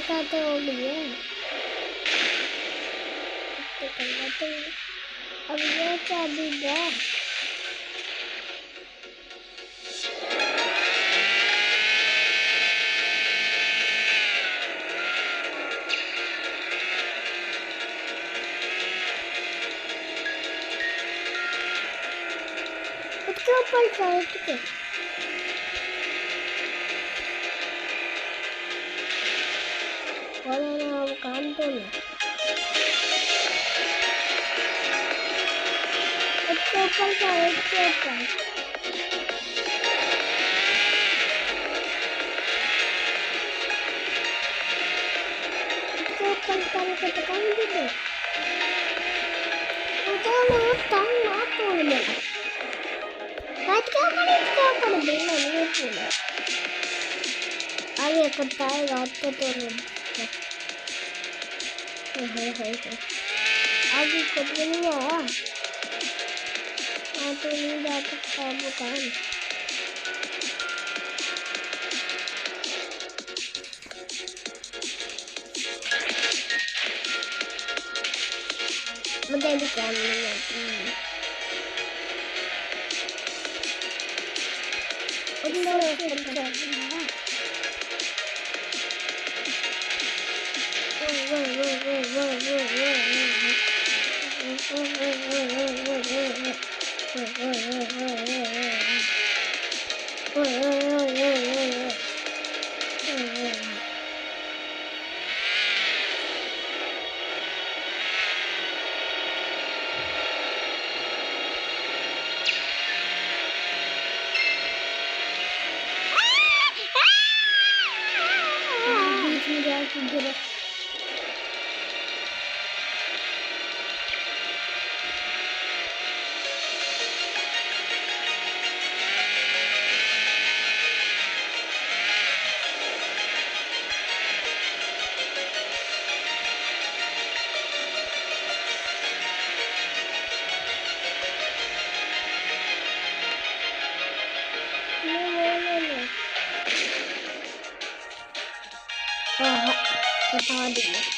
बताते हो लिए तो अब ये क्या दिख रहा है? उसके ऊपर साइड के बोलो ना वो काम तो नहीं उसके ऊपर साइड के ऊपर उसके ऊपर साइड के तो काम भी दे मुझे ना टांग ना तोड़ ले बैठ क्या करे इसके ऊपर देना नहीं पूरा आगे करता है रात को तो आगे कुछ नहीं आया तो नहीं जा सकता वो काम मुझे भी काम नहीं आती बता दिए